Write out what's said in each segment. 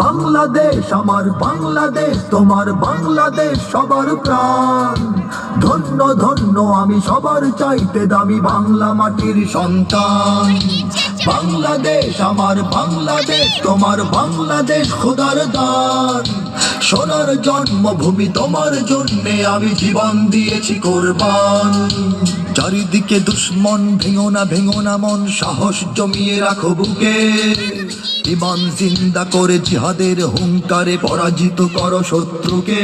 বাংলাদেশ আমার বাংলাদেশ, তোমার বাংলাদেশ সবার প্রাণ। ধন্য ধন্য আমি সবার চাইতে দামি বাংলা মাটির সন্তান। বাংলাদেশ আমার বাংলাদেশ, তোমার বাংলাদেশ খোদার দান। সোনার জন্মভূমি তোমার জন্যে আমি জীবন দিয়েছি কোরবান। চারিদিকে দুশ্মন, ভেঙো না মন, সাহস জমিয়ে রাখো বুকে। ইমান জিন্দা করে জিহাদের হুঙ্কারে পরাজিত করো শত্রুকে।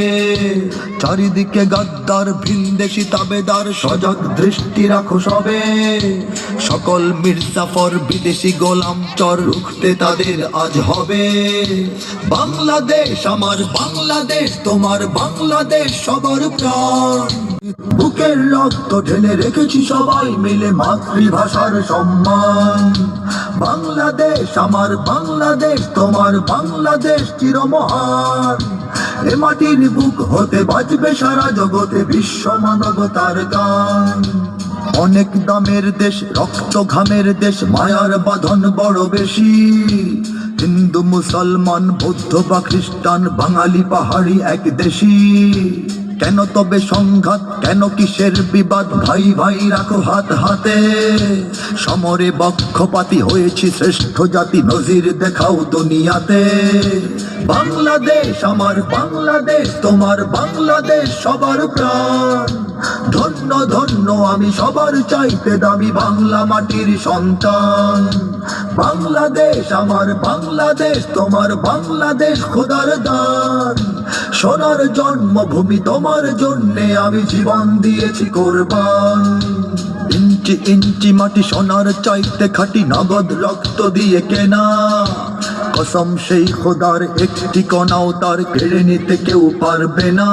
চারিদিকে গাদ্দার ভিনদেশি তাবেদার, সজাগ দৃষ্টি রাখো সবে। সকল মির্জাফর বিদেশি গোলাম চর, রুখতে তাদের আজ হবে। বাংলাদেশ আমার বাংলাদেশ, তোমার বাংলাদেশ সবার প্রাণ। বুকের রক্ত ঢেলে রেখেছি সবাই মিলে মাতৃভাষার সম্মান। বাংলাদেশ আমার বাংলাদেশ, তোমার বাংলাদেশ চিরমহান। এ মাটির বুক হতে বাজবে সারা জগতে বিশ্ব মানবতার গান। অনেক দামের দেশ, রক্ত ঘামের দেশ, মায়ার বাঁধন বড় বেশি। হিন্দু মুসলমান বৌদ্ধ বা খ্রিস্টান, বাঙালি পাহাড়ি এক দেশি। কেন তবে সংঘাত, কেন কিসের বিবাদ? ভাই ভাই রাখো হাত হাতে। সমরে বক্ষপাতী হয়েছি শ্রেষ্ঠ জাতি, নজির দেখাও দুনিয়াতে। বাংলাদেশ আমার বাংলাদেশ, তোমার বাংলাদেশ সবার প্রাণ। ধন্য ধন্য আমি সবার চাইতে দামি বাংলা মাটির সন্তান। বাংলাদেশ আমার বাংলাদেশ, তোমার বাংলাদেশ খোদার দান। সোনার জন্মভূমি তোমার জন্যে আমি জীবন দিয়েছি কোরবান। ইঞ্চি ইঞ্চি মাটি সোনার চাইতে খাঁটি, নগদ রক্ত দিয়ে কেনা। কসম সেই খোদার, একটি কণাও তার কেড়ে নিতে কেউ পারবে না।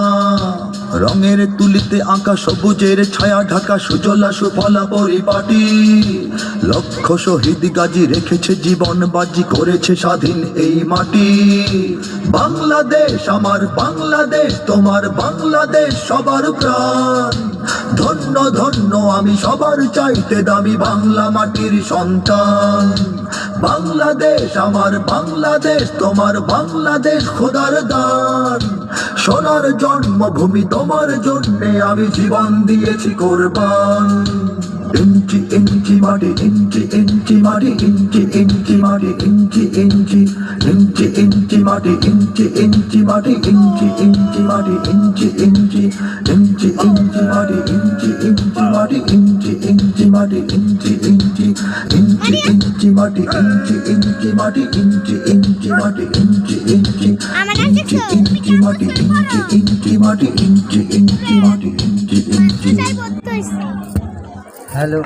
রঙের তুলিতে আঁকা সবুজের ছায়া ঢাকা সুজলা সুফলা পরিপাটি। লক্ষ শহীদ গাজী রেখেছে জীবন বাজি, করেছে স্বাধীন এই মাটি। বাংলাদেশ আমার বাংলাদেশ, তোমার বাংলাদেশ সবার প্রাণ। ধন্য ধন্য আমি সবার চাইতে দামি বাংলা মাটির সন্তান। বাংলাদেশ আমার বাংলাদেশ, তোমার বাংলাদেশ খোদার দান। সোনার জন্মভূমি তোমার জন্যে আমি জীবন দিয়েছি কোরবান। ইঞ্চি ইঞ্চি মাটি, ইঞ্চি ইঞ্চি মাটি, ইঞ্চি ইঞ্চি মাটি, ইঞ্চি ইঞ্চি ইঞ্চি ইঞ্চি মাটি, ইঞ্চি ইঞ্চি মাটি, ইঞ্চি ইঞ্চি মাটি, ইঞ্চি ইঞ্চি ইঞ্চি ইঞ্চি মাটি, ইঞ্চি ইঞ্চি মাটি, ইঞ্চি ইঞ্চি মাটি, ইঞ্চি ইঞ্চি ইঞ্চি ইঞ্চি মাটি, ইঞ্চি ইঞ্চি মাটি, ইঞ্চি ইঞ্চি মাটি, ইঞ্চি ইঞ্চি ইঞ্চি ইঞ্চি মাটি, ইঞ্চি ইঞ্চি মাটি, ইঞ্চি ইঞ্চি মাটি, ইঞ্চি ইঞ্চি। হ্যালো।